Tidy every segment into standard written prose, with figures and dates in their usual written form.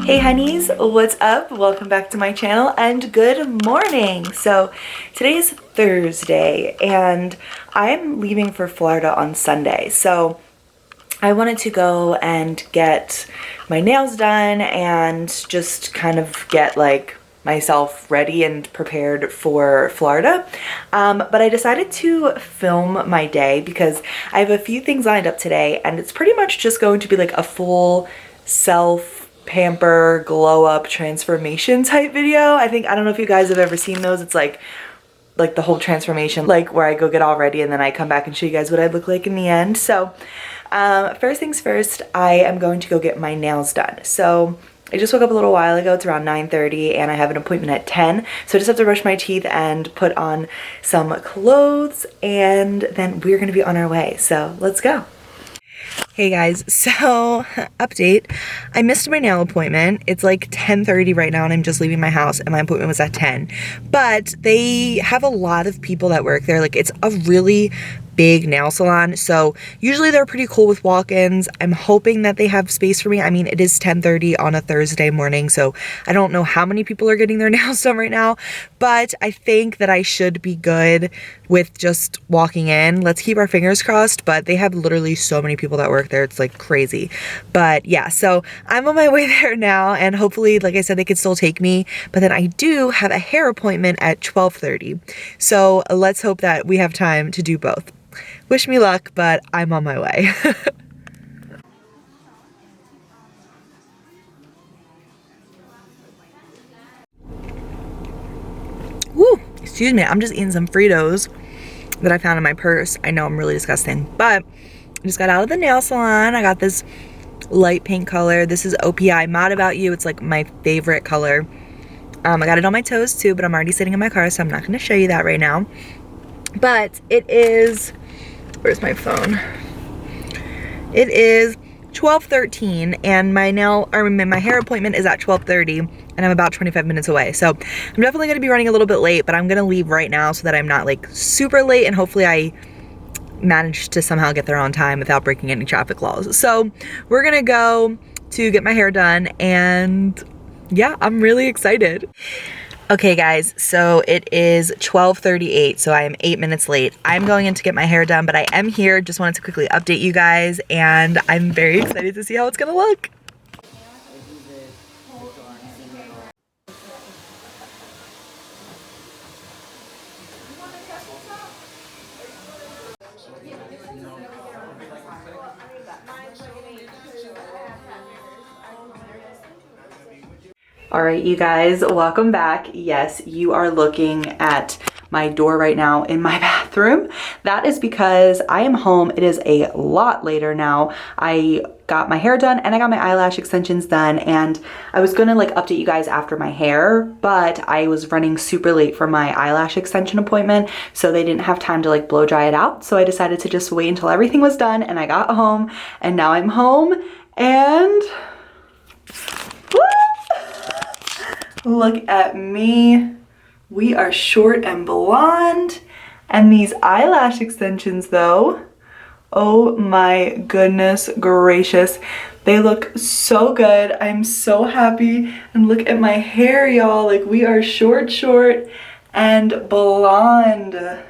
Hey honeys, what's up? Welcome back to my channel and good morning. So today is Thursday and I'm leaving for Florida on Sunday. So I wanted to go and get my nails done and just kind of get like myself ready and prepared for Florida. But I decided to film my day because I have a few things lined up today and it's pretty much just going to be like a full self pamper glow up transformation type video. I don't know if you guys have ever seen those. It's like the whole transformation, like where I go get all ready and then I come back and show you guys what I look like in the end. So first things first, I am going to go get my nails done. So I just woke up a little while ago. It's around 9:30 and I have an appointment at 10. So I just have to brush my teeth and put on some clothes and then we're gonna be on our way. So let's go. Hey guys, so update, I missed my nail appointment. It's like 10:30 right now and I'm just leaving my house and my appointment was at 10. But they have a lot of people that work there. Like it's a really big nail salon, so usually they're pretty cool with walk-ins. I'm hoping that they have space for me. I mean, it is 10:30 on a Thursday morning, so I don't know how many people are getting their nails done right now, but I think that I should be good with just walking in. Let's keep our fingers crossed, but they have literally so many people that work there. It's like crazy. But yeah, so I'm on my way there now and hopefully, like I said, they could still take me, but then I do have a hair appointment at 12:30. So let's hope that we have time to do both. Wish me luck, but I'm on my way. Woo, excuse me, I'm just eating some Fritos that I found in my purse. I know I'm really disgusting, but I just got out of the nail salon. I got this light pink color. This is OPI Mod About You. It's like my favorite color. I got it on my toes too, but I'm already sitting in my car, so I'm not gonna show you that right now. But it is, where's my phone? It is 12:13 and my hair appointment is at 12:30 and I'm about 25 minutes away. So I'm definitely gonna be running a little bit late, but I'm gonna leave right now so that I'm not like super late and hopefully I manage to somehow get there on time without breaking any traffic laws. So we're gonna go to get my hair done and yeah, I'm really excited. Okay guys, so it is 12:38, so I am 8 minutes late. I'm going in to get my hair done, but I am here. Just wanted to quickly update you guys, and I'm very excited to see how it's gonna look. All right, you guys, welcome back. Yes, you are looking at my door right now in my bathroom. That is because I am home. It is a lot later now. I got my hair done and I got my eyelash extensions done, and I was gonna like update you guys after my hair, but I was running super late for my eyelash extension appointment, so they didn't have time to like blow dry it out. So I decided to just wait until everything was done and I got home, and now I'm home and look at me. We are short and blonde. And these eyelash extensions though, oh my goodness gracious. They look so good. I'm so happy. And look at my hair, y'all. Like we are short and blonde.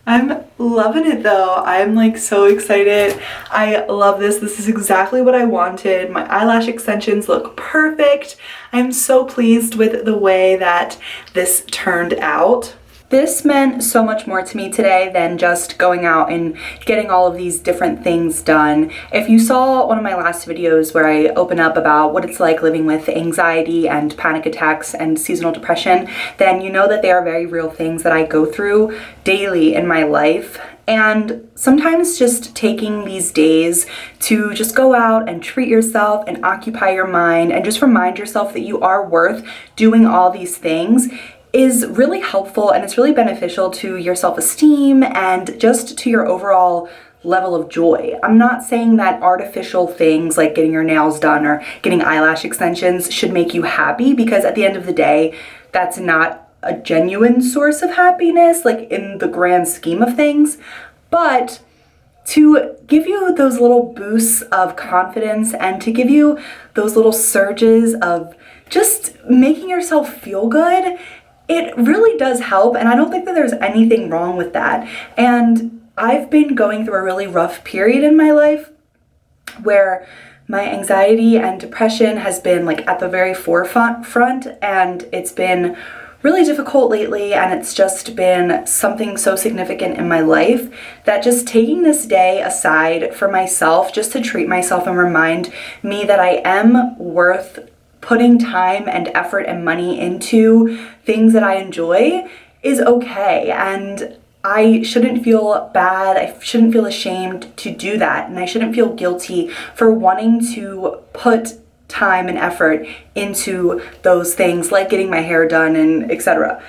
I'm loving it though. I'm like so excited. I love this. This is exactly what I wanted. My eyelash extensions look perfect. I'm so pleased with the way that this turned out. This meant so much more to me today than just going out and getting all of these different things done. If you saw one of my last videos where I open up about what it's like living with anxiety and panic attacks and seasonal depression, then you know that they are very real things that I go through daily in my life. And sometimes just taking these days to just go out and treat yourself and occupy your mind and just remind yourself that you are worth doing all these things is really helpful, and it's really beneficial to your self-esteem and just to your overall level of joy. I'm not saying that artificial things like getting your nails done or getting eyelash extensions should make you happy, because at the end of the day, that's not a genuine source of happiness, like in the grand scheme of things. But to give you those little boosts of confidence and to give you those little surges of just making yourself feel good. It really does help, and I don't think that there's anything wrong with that. And I've been going through a really rough period in my life where my anxiety and depression has been like at the very forefront, and it's been really difficult lately, and it's just been something so significant in my life that just taking this day aside for myself, just to treat myself and remind me that I am worth putting time and effort and money into things that I enjoy is okay. And I shouldn't feel bad, I shouldn't feel ashamed to do that, and I shouldn't feel guilty for wanting to put time and effort into those things like getting my hair done and etc.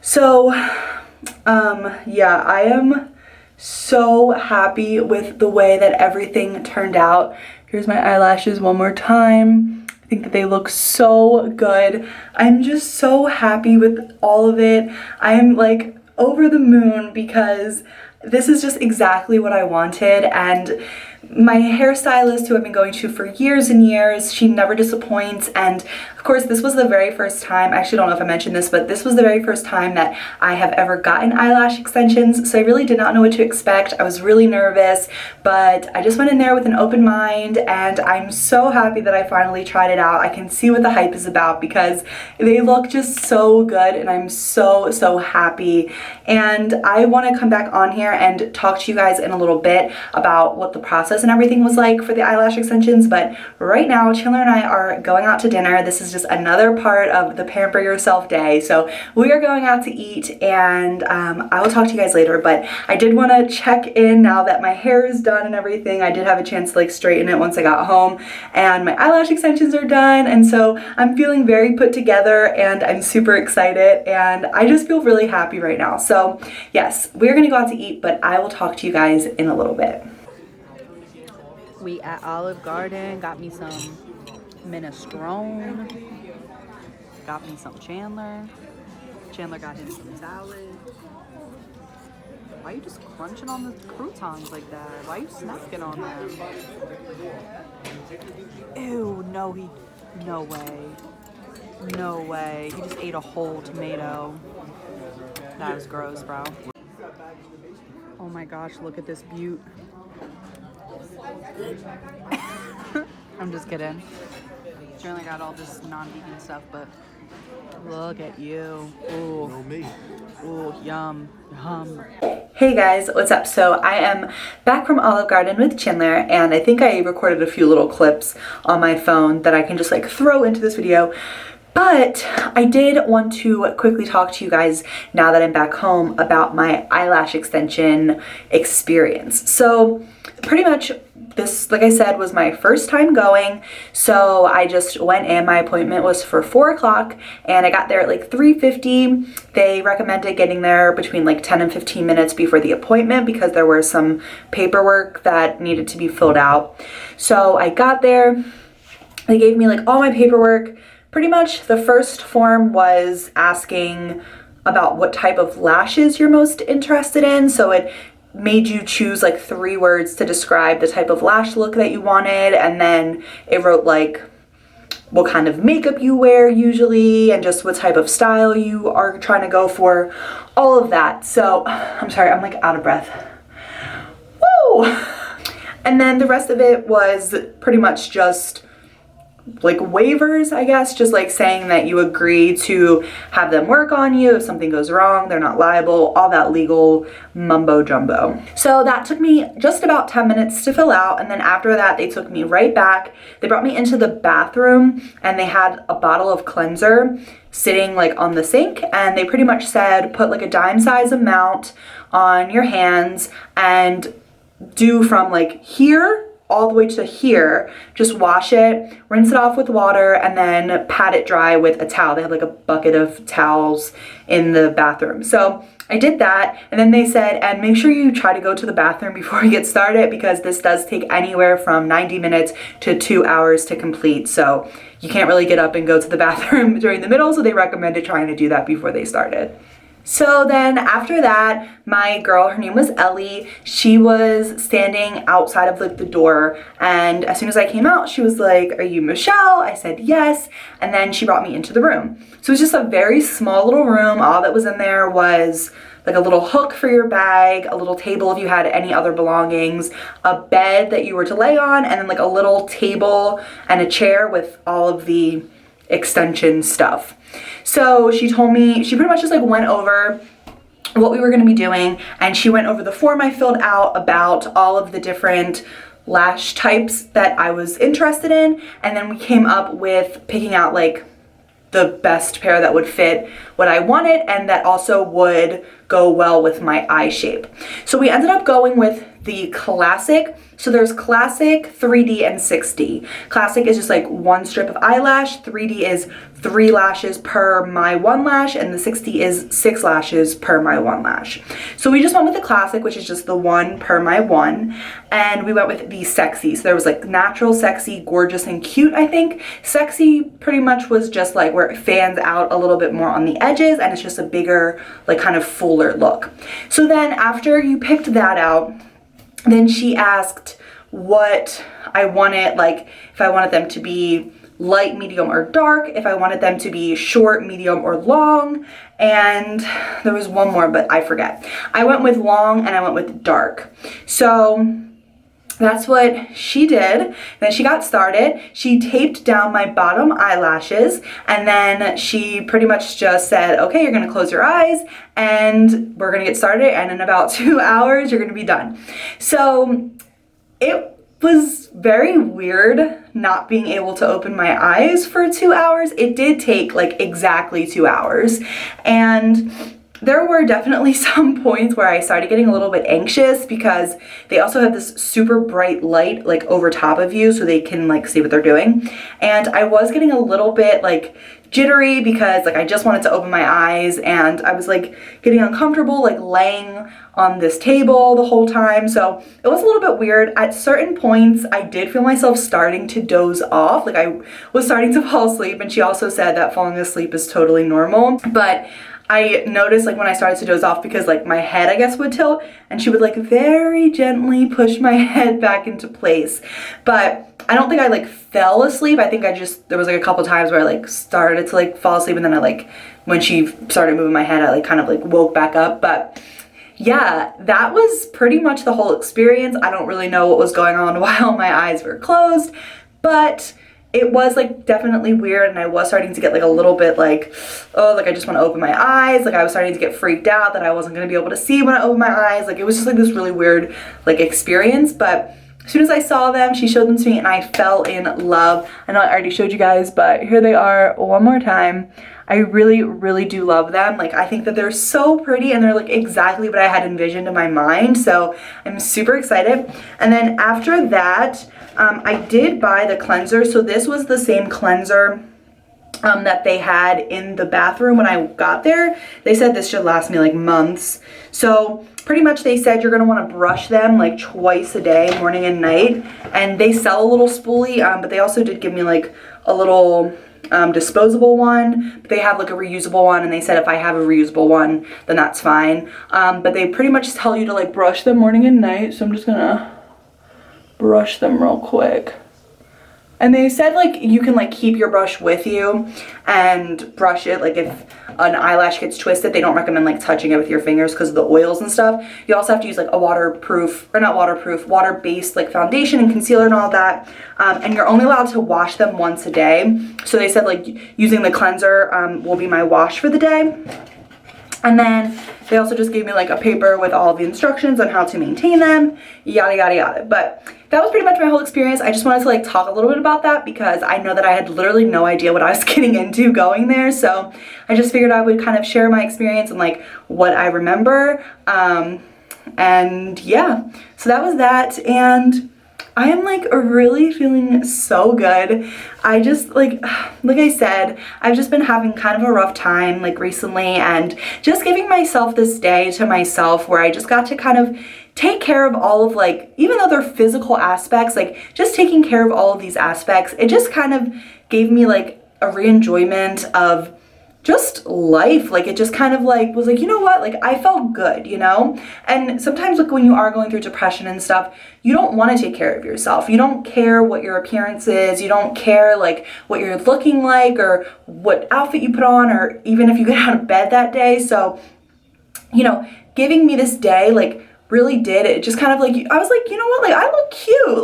So yeah, I am so happy with the way that everything turned out. Here's my eyelashes one more time. I think that they look so good. I'm just so happy with all of it. I am like over the moon because this is just exactly what I wanted, and my hairstylist, who I've been going to for years and years, she never disappoints. And of course, this was the very first time, I actually don't know if I mentioned this, but this was the very first time that I have ever gotten eyelash extensions. So I really did not know what to expect. I was really nervous, but I just went in there with an open mind, and I'm so happy that I finally tried it out. I can see what the hype is about because they look just so good, and I'm so happy. And I want to come back on here and talk to you guys in a little bit about what the process and everything was like for the eyelash extensions, but right now Chandler and I are going out to dinner. This is just another part of the Pamper Yourself day. So we are going out to eat, and I will talk to you guys later, but I did want to check in now that my hair is done and everything. I did have a chance to like straighten it once I got home, and my eyelash extensions are done, and so I'm feeling very put together, and I'm super excited, and I just feel really happy right now. So yes, we're gonna go out to eat, but I will talk to you guys in a little bit. We at Olive Garden, got me some minestrone, got me some Chandler got him some salad. Why are you just crunching on the croutons like that? Why are you snacking on them? Ew, no way. He just ate a whole tomato. That was gross, bro. Oh my gosh, look at this beaut. I'm just kidding. Certainly got all this non-vegan stuff, but look at you. Ooh. No me. Ooh, yum. Hey guys, what's up? So I am back from Olive Garden with Chandler, and I think I recorded a few little clips on my phone that I can just like throw into this video. But I did want to quickly talk to you guys now that I'm back home about my eyelash extension experience. So pretty much this, like I said, was my first time going. So I just went in. My appointment was for 4 o'clock, and I got there at like 3:50. They recommended getting there between like 10 and 15 minutes before the appointment because there was some paperwork that needed to be filled out. So I got there. They gave me like all my paperwork. Pretty much the first form was asking about what type of lashes you're most interested in. So it made you choose like 3 words to describe the type of lash look that you wanted, and then it wrote like what kind of makeup you wear usually and just what type of style you are trying to go for, all of that. So I'm sorry, I'm like out of breath. Woo! And then the rest of it was pretty much just like waivers, I guess, just like saying that you agree to have them work on you. If something goes wrong, they're not liable, all that legal mumbo jumbo. So that took me just about 10 minutes to fill out, and then after that they took me right back. They brought me into the bathroom, and they had a bottle of cleanser sitting like on the sink, and they pretty much said put like a dime size amount on your hands and do from like here all the way to here, just wash it, rinse it off with water, and then pat it dry with a towel. They had like a bucket of towels in the bathroom. So I did that, and then they said, and make sure you try to go to the bathroom before we get started because this does take anywhere from 90 minutes to 2 hours to complete. So you can't really get up and go to the bathroom during the middle, so they recommended trying to do that before they started. So then after that, my girl, her name was Ellie, she was standing outside of like the door, and as soon as I came out, she was like, "Are you Michelle?" I said yes, and then she brought me into the room. So it was just a very small little room. All that was in there was like a little hook for your bag, a little table if you had any other belongings, a bed that you were to lay on, and then like a little table and a chair with all of the extension stuff. So she told me, she pretty much just like went over what we were going to be doing, and she went over the form I filled out about all of the different lash types that I was interested in, and then we came up with picking out like the best pair that would fit what I wanted and that also would go well with my eye shape. So we ended up going with the classic. So there's classic, 3D, and 6D. Classic is just like one strip of eyelash. 3D is 3 lashes per my 1 lash, and the 6D is 6 lashes per my 1 lash. So we just went with the classic, which is just the 1 per my 1, and we went with the sexy. So there was like natural, sexy, gorgeous, and cute, I think. Sexy pretty much was just like where it fans out a little bit more on the edges, and it's just a bigger, like kind of fuller look. So then after you picked that out, then she asked what I wanted, like if I wanted them to be light, medium, or dark, if I wanted them to be short, medium, or long, and there was one more, but I forget. I went with long and I went with dark. So that's what she did. Then she got started. She taped down my bottom eyelashes, and then she pretty much just said, okay, you're gonna close your eyes and we're gonna get started, and in about 2 hours you're gonna be done. So it was very weird not being able to open my eyes for 2 hours. It did take like exactly 2 hours, and there were definitely some points where I started getting a little bit anxious because they also have this super bright light like over top of you so they can like see what they're doing. And I was getting a little bit like jittery because like I just wanted to open my eyes, and I was like getting uncomfortable like laying on this table the whole time. So it was a little bit weird. At certain points I did feel myself starting to doze off. Like I was starting to fall asleep, and she also said that falling asleep is totally normal. But I noticed like when I started to doze off, because like my head I guess would tilt, and she would like very gently push my head back into place. But I don't think I like fell asleep. I think there was like a couple times where I like started to like fall asleep, and then I like, when she started moving my head, I like kind of like woke back up. But yeah, that was pretty much the whole experience. I don't really know what was going on while my eyes were closed, but it was like definitely weird, and I was starting to get like a little bit like, oh, like I just want to open my eyes. Like I was starting to get freaked out that I wasn't going to be able to see when I opened my eyes. Like it was just like this really weird like experience. But as soon as I saw them, she showed them to me, and I fell in love. I know I already showed you guys, but here they are one more time. I really, really do love them. Like I think that they're so pretty, and they're like exactly what I had envisioned in my mind. So I'm super excited. And then after that, I did buy the cleanser. So this was the same cleanser that they had in the bathroom when I got there. They said this should last me like months. So pretty much they said you're gonna wanna brush them like twice a day, morning and night. And they sell a little spoolie, but they also did give me like a little disposable one. They have like a reusable one, and they said if I have a reusable one, then that's fine. But they pretty much tell you to like brush them morning and night. So I'm just gonna brush them real quick. And they said like you can like keep your brush with you and brush it. Like if an eyelash gets twisted, they don't recommend like touching it with your fingers because of the oils and stuff. You also have to use like a water-based like foundation and concealer and all that. And you're only allowed to wash them once a day. So they said like using the cleanser will be my wash for the day. And then they also just gave me like a paper with all the instructions on how to maintain them, yada, yada, yada. But that was pretty much my whole experience. I just wanted to like talk a little bit about that because I know that I had literally no idea what I was getting into going there. So I just figured I would kind of share my experience and like what I remember. And yeah, so that was that. And I am like really feeling so good. I just like I said, I've just been having kind of a rough time like recently, and just giving myself this day to myself where I just got to kind of take care of all of like, even though they're physical aspects, like just taking care of all of these aspects, it just kind of gave me like a re-enjoyment of just life. Like, it just kind of like was like, you know what, like I felt good, you know? And sometimes like when you are going through depression and stuff, you don't want to take care of yourself. You don't care what your appearance is. You don't care like what you're looking like or what outfit you put on or even if you get out of bed that day. So, you know, giving me this day like really did, it just kind of like, I was like, you know what, like I look cute.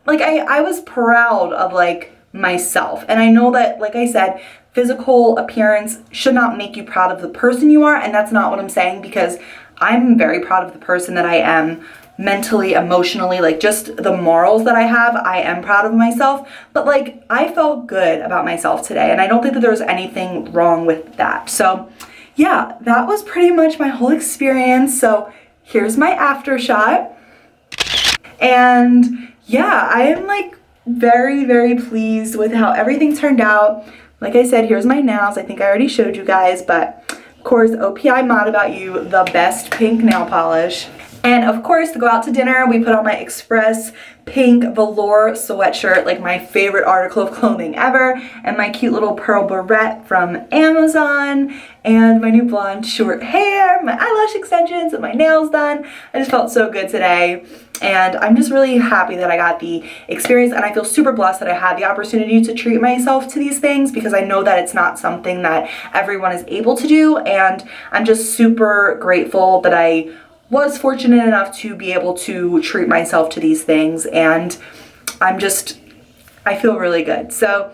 Like I was proud of like myself. And I know that, like I said, physical appearance should not make you proud of the person you are, and that's not what I'm saying, because I'm very proud of the person that I am mentally, emotionally, like just the morals that I have. I am proud of myself, but like I felt good about myself today, and I don't think that there's anything wrong with that. So yeah, that was pretty much my whole experience. So here's my after shot. And yeah, I am like very, very pleased with how everything turned out. Like I said, here's my nails. I think I already showed you guys, but of course, OPI Mod About You, the best pink nail polish. And of course, to go out to dinner, we put on my Express pink velour sweatshirt, like my favorite article of clothing ever, and my cute little pearl barrette from Amazon, and my new blonde short hair, my eyelash extensions, and my nails done. I just felt so good today, and I'm just really happy that I got the experience, and I feel super blessed that I had the opportunity to treat myself to these things, because I know that it's not something that everyone is able to do, and I'm just super grateful that I was fortunate enough to be able to treat myself to these things, and I feel really good. So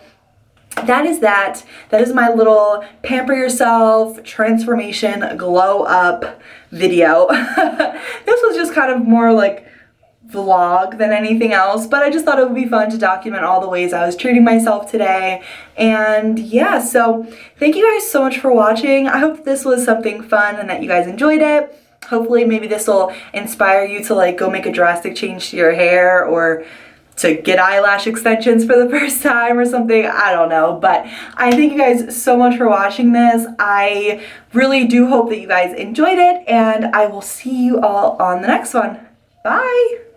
that is that. That is my little pamper yourself, transformation, glow up video. This was just kind of more like vlog than anything else, but I just thought it would be fun to document all the ways I was treating myself today. And yeah, so thank you guys so much for watching. I hope this was something fun and that you guys enjoyed it. Hopefully maybe this will inspire you to like go make a drastic change to your hair, or to get eyelash extensions for the first time or something. I don't know, but I thank you guys so much for watching this. I really do hope that you guys enjoyed it, and I will see you all on the next one. Bye!